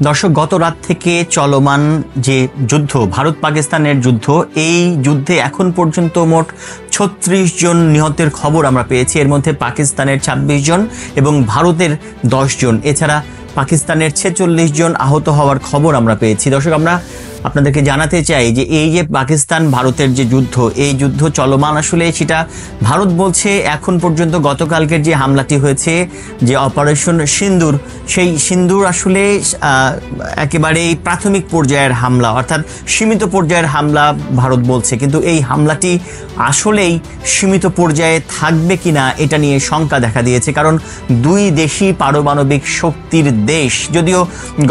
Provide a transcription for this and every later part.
দর্শক, গত রাত থেকে চলমান যে যুদ্ধ, ভারত পাকিস্তানের যুদ্ধ, এই যুদ্ধে এখন পর্যন্ত মোট ৩৬ জন নিহতের খবর আমরা পেয়েছি। এর মধ্যে পাকিস্তানের ২৬ জন এবং ভারতের ১০ জন, এছাড়া পাকিস্তানের ৪৬ জন আহত হওয়ার খবর আমরা পেয়েছি। দর্শক, আমরা আপনাদেরকে জানাতে চাই যে এই যে পাকিস্তান ভারতের যে যুদ্ধ, এই যুদ্ধ চলমান, আসলে সেটা ভারত বলছে এখন পর্যন্ত গতকালকের যে হামলাটি হয়েছে, যে অপারেশন সিন্দুর, সেই সিন্দুর আসলে একেবারেই প্রাথমিক পর্যায়ের হামলা, অর্থাৎ সীমিত পর্যায়ের হামলা ভারত বলছে। কিন্তু এই হামলাটি আসলেই সীমিত পর্যায়ে থাকবে কিনা এটা নিয়ে শঙ্কা দেখা দিয়েছে, কারণ দুই দেশই পারমাণবিক শক্তির দেশ। যদিও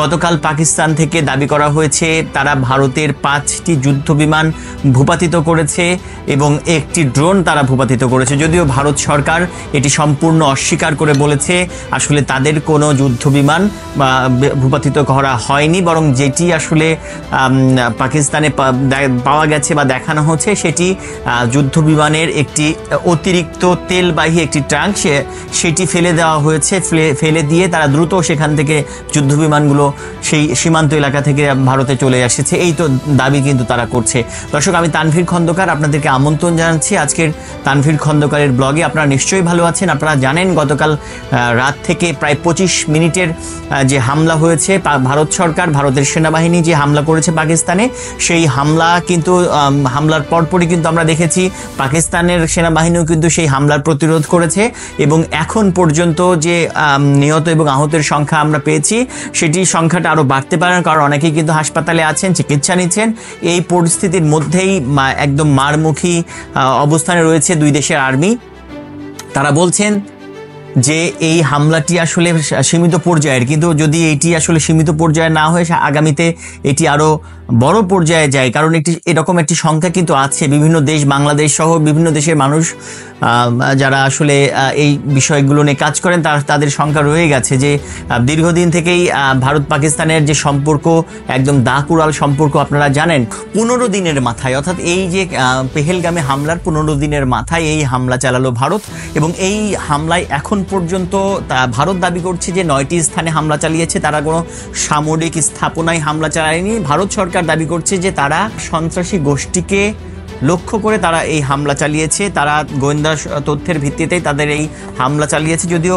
গতকাল পাকিস্তান থেকে দাবি করা হয়েছে তারা ভারতের ৫টি যুদ্ধ বিমান ভূপাতিত করেছে এবং একটি ড্রোন তারা ভূপাতিত করেছে। যদিও ভারত সরকার এটি সম্পূর্ণ অস্বীকার করে বলেছে আসলে তাদের কোনো যুদ্ধ বিমান ভূপাতিত করা হয়নি, বরং যেটি আসলে পাকিস্তানে পাওয়া গেছে বা দেখানো হচ্ছে সেটি যুদ্ধ বিমানের একটি অতিরিক্ত তেলবাহী একটি ট্যাঙ্ক, সেটি ফেলে দেওয়া হয়েছে। ফেলে দিয়ে তারা দ্রুত সেখান থেকে যুদ্ধ বিমানগুলো সেই সীমান্ত এলাকা থেকে ভারতে চলে এসেছে, এই তো দাবি কিন্তু তারা করছে। দর্শক, আমি তানভীর খন্দকার, আপনাদেরকে আমন্ত্রণ জানাচ্ছি আজকের তানভীর খন্দকারের ব্লগে। আপনারা নিশ্চয়ই ভালো আছেন। আপনারা জানেন গতকাল রাত থেকে প্রায় ২৫ মিনিটের যে হামলা হয়েছে, ভারত সরকার, ভারতের সেনাবাহিনী যে হামলা করেছে পাকিস্তানে, সেই হামলা কিন্তু হামলার পরপরই কিন্তু আমরা দেখেছি পাকিস্তানের সেনাবাহিনীও কিন্তু সেই হামলার প্রতিরোধ করেছে এবং এখন পর্যন্ত যে নিহত এবং আহতের সংখ্যা আমরা পেয়েছি, সেটি সংখ্যাটা আরও বাড়তে পারে, কারণ অনেকেই কিন্তু হাসপাতালে আছেন, চিকিৎসা নিচ্ছেন। এই পরিস্থিতির মধ্যেই একদম মারমুখী অবস্থানে রয়েছে দুই দেশের আর্মি। তারা বলছেন যে এই হামলাটি আসলে সীমিত পর্যায়ের, কিন্তু যদি এটি আসলে সীমিত পর্যায়ে না হয়ে আগামীতে এটি আরও বড় পর্যায়ে যায়, কারণ এরকম একটি সংখ্যা কিন্তু আছে বিভিন্ন দেশ, বাংলাদেশ সহ বিভিন্ন দেশের মানুষ যারা আসলে এই বিষয়গুলো নিয়ে কাজ করেন, তাদের সংখ্যা রয়ে গেছে যে দীর্ঘদিন থেকেই ভারত পাকিস্তানের যে সম্পর্ক একদম দাকুরাল সম্পর্ক। আপনারা জানেন ১৫ দিনের মাথায়, অর্থাৎ এই যে পেহেলগামে হামলার ১৫ দিনের মাথায় এই হামলা চালালো ভারত, এবং এই হামলায় এখন পর্যন্ত ভারত দাবি করছে যে ৯টি স্থানে হামলা চালিয়েছে, তারা কোনো সামরিক স্থাপনায় হামলা চালায়নি। ভারত সরকার দাবি করছে যে তারা সন্ত্রাসী গোষ্ঠীকে লক্ষ্য করে তারা এই হামলা চালিয়েছে, তারা গোয়েন্দা তথ্যের ভিত্তিতেই তাদের এই হামলা চালিয়েছে। যদিও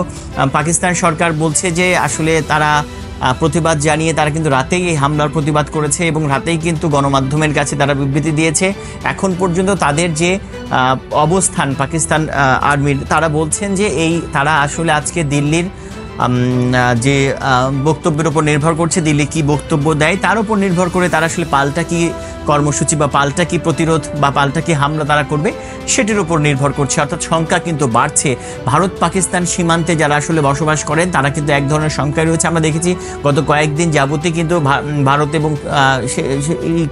পাকিস্তান সরকার বলছে যে আসলে তারা প্রতিবাদ জানিয়ে তারা কিন্তু রাতেই এই হামলার প্রতিবাদ করেছে এবং রাতেই কিন্তু গণমাধ্যমের কাছে তারা বিবৃতি দিয়েছে। এখন পর্যন্ত তাদের যে অবস্থান পাকিস্তান আর্মির, তারা বলছেন যে তারা আসলে আজকে দিল্লির যে বক্তব্যের উপর নির্ভর করছে, দিল্লি কি বক্তব্য দেয় তার উপর নির্ভর করে তারা আসলে পাল্টা কি কর্মসূচি বা পাল্টা কি প্রতিরোধ বা পাল্টা কি হামলা তারা করবে সেটির উপর নির্ভর করছে। অর্থাৎ সংখ্যা কিন্তু বাড়ছে। ভারত পাকিস্তান সীমান্তে যারা আসলে বসবাস করেন তারা কিন্তু এক ধরনের সংখ্যায় রয়েছে। আমরা দেখেছি গত কয়েকদিন যাবতীয় কিন্তু ভারত এবং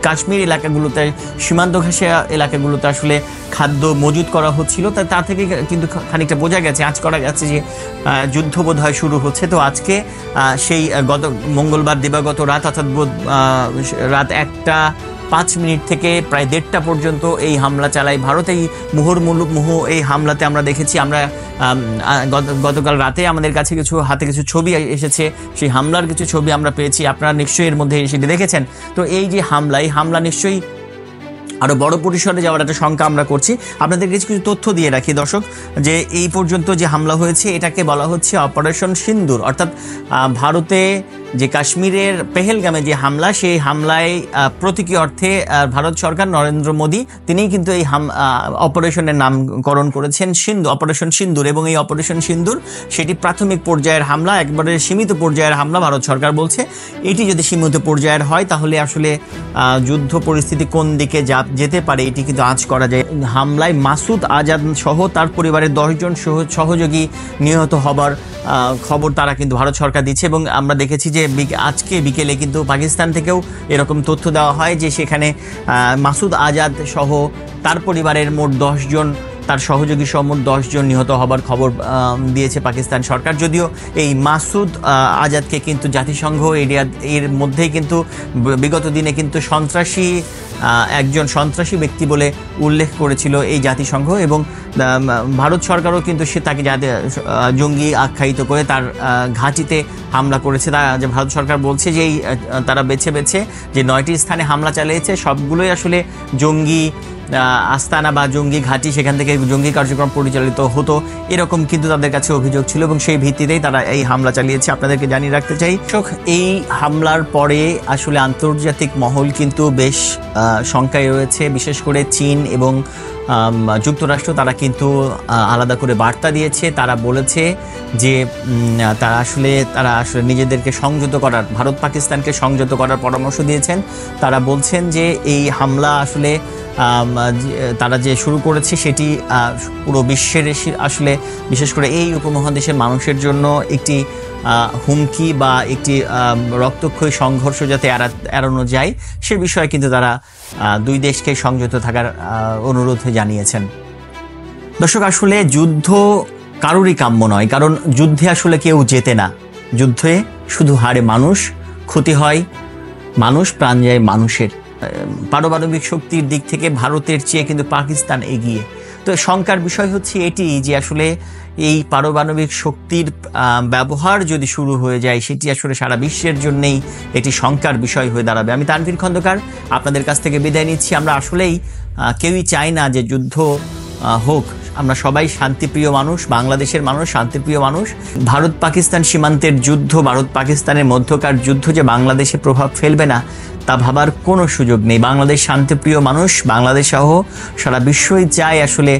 কাশ্মীর এলাকাগুলোতে, সীমান্ত ঘেঁষা এলাকাগুলোতে আসলে খাদ্য মজুত করা হচ্ছিল, তার থেকে কিন্তু খানিকটা বোঝা গেছে, আঁচ করা গেছে যে যুদ্ধ বোধহয় শুরু হচ্ছে। তো আজকে সেই গত মঙ্গলবার দিবাগত রাত, অর্থাৎ রাত ১টা ৫ থেকে প্রায় ১:৩০ পর্যন্ত এই হামলা চালায় ভারত। এই মুহুর্মুহু এই হামলাতে আমরা দেখেছি, আমরা গতকাল রাতে আমাদের কাছে হাতে কিছু ছবি এসেছে, সেই হামলার কিছু ছবি আমরা পেয়েছি, আপনারা নিশ্চয়ই এর মধ্যে সেটি দেখেছেন। তো এই যে এই হামলা নিশ্চয়ই আরও বড় পরিসরে যাওয়ার একটা শঙ্কা আমরা করছি। আপনাদের কিছু তথ্য দিয়ে রাখি দর্শক, যে এই পর্যন্ত যে হামলা হয়েছে এটাকে বলা হচ্ছে অপারেশন সিন্দুর। অর্থাৎ ভারতে যে কাশ্মীরের পেহেলগামে যে হামলা, সেই হামলায় প্রতীকী অর্থে ভারত সরকার, নরেন্দ্র মোদী, তিনিই কিন্তু এই অপারেশনের নামকরণ করেছেন অপারেশন সিন্দুর। এবং এই অপারেশন সিন্দুর সেটি প্রাথমিক পর্যায়ের হামলা, একবারে সীমিত পর্যায়ের হামলা। ভারত সরকার বলছে এটি যদি সীমিত পর্যায়ের হয় তাহলে আসলে যুদ্ধ পরিস্থিতি কোন দিকে যেতে পারে এটি কিন্তু আঁচ করা যায়। হামলায় মাসুদ আজাদ সহ তার পরিবারের ১০ জন সহযোগী নিহত হবার খবর তারা কিন্তু ভারত সরকার দিচ্ছে। এবং আমরা দেখেছি যে আজকে বিকেলে কিন্তু পাকিস্তান থেকেও এরকম তথ্য দেওয়া হয় যে সেখানে মাসুদ আজাদ সহ তার পরিবারের মোট ১০ জন তার সহযোগী সহ মোট 10 জন নিহত হবার খবর দিয়েছে পাকিস্তান সরকার। যদিও এই মাসুদ আজাদকে কিন্তু জাতিসংঘ এর মধ্যেই কিন্তু বিগত দিনে কিন্তু একজন সন্ত্রাসী ব্যক্তি বলে উল্লেখ করেছিল এই জাতিসংঘ, এবং ভারত সরকারও কিন্তু তাকে জঙ্গি আখ্যায়িত করে তার ঘাঁটিতে হামলা করেছে। ভারত সরকার বলছে যে তারা বেছে বেছে যে 9টি স্থানে হামলা চালিয়েছে সবগুলোই আসলে জঙ্গি আস্তানা বা জঙ্গি ঘাঁটি, সেখান থেকে জঙ্গি কার্যক্রম পরিচালিত হতো, এরকম কিন্তু তাদের কাছে অভিযোগ ছিল এবং সেই ভিত্তিতেই তারা এই হামলা চালিয়েছে। আপনাদেরকে জানিয়ে রাখতে চাই, এই হামলার পরে আসলে আন্তর্জাতিক মহল কিন্তু বেশ শঙ্কায় রয়েছে। বিশেষ করে চীন এবং যুক্তরাষ্ট্র তারা কিন্তু আলাদা করে বার্তা দিয়েছে। তারা বলেছে যে তারা আসলে নিজেদেরকে সংযত করার, ভারত পাকিস্তানকে সংযত করার পরামর্শ দিয়েছেন। তারা বলছেন যে এই হামলা আসলে তারা যে শুরু করেছে সেটি পুরো বিশ্বের আসলে বিশেষ করে এই উপমহাদেশের মানুষের জন্য একটি হুমকি বা একটি রক্তক্ষয়ী সংঘর্ষ যাতে এড়ানো যায় সে বিষয়ে কিন্তু তারা দুই দেশকে সংযত থাকার অনুরোধ জানিয়েছেন। দর্শক, আসলে যুদ্ধ কারোরই কাম্য নয়, কারণ যুদ্ধে আসলে কেউ জেতে না। যুদ্ধে শুধু হারে মানুষ, ক্ষতি হয় মানুষ, প্রাণ যায় মানুষের। পারমাণবিক শক্তির দিক থেকে ভারতের চেয়ে কিন্তু পাকিস্তান এগিয়ে। তো শঙ্কার বিষয় হচ্ছে এটি যে আসলে এই পারমাণবিক শক্তির ব্যবহার যদি শুরু হয়ে যায় সেটি আসলে সারা বিশ্বের জন্যই এটি শঙ্কার বিষয় হয়ে দাঁড়াবে। আমি তানভীর খন্দকার আপনাদের কাছ থেকে বিদায় নিচ্ছি। আমরা আসলেই কেউই চাই না যে যুদ্ধ হোক। আমরা সবাই শান্তিপ্রিয় মানুষ, বাংলাদেশের মানুষ শান্তিপ্রিয় মানুষ। ভারত পাকিস্তান সীমান্তের যুদ্ধ, ভারত পাকিস্তানের মধ্যকার যুদ্ধ যে বাংলাদেশে প্রভাব ফেলবে না তা ভাবার কোনো সুযোগ নেই। বাংলাদেশ শান্তিপ্রিয় মানুষ, বাংলাদেশ সহ সারা বিশ্বই চায় আসলে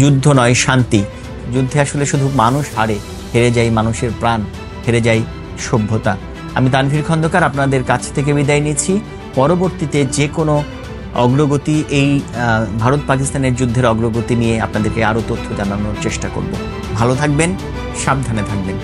যুদ্ধ নয়, শান্তি। যুদ্ধে আসলে শুধু মানুষ হেরে যায় মানুষের প্রাণ, হেরে যায় সভ্যতা। আমি তানভীর খন্দকার আপনাদের কাছ থেকে বিদায় নিচ্ছি। পরবর্তীতে যে কোনো অগ্রগতি, এই ভারত পাকিস্তানের যুদ্ধের অগ্রগতি নিয়ে আপনাদেরকে আরও তথ্য জানানোর চেষ্টা করব। ভালো থাকবেন, সাবধানে থাকবেন।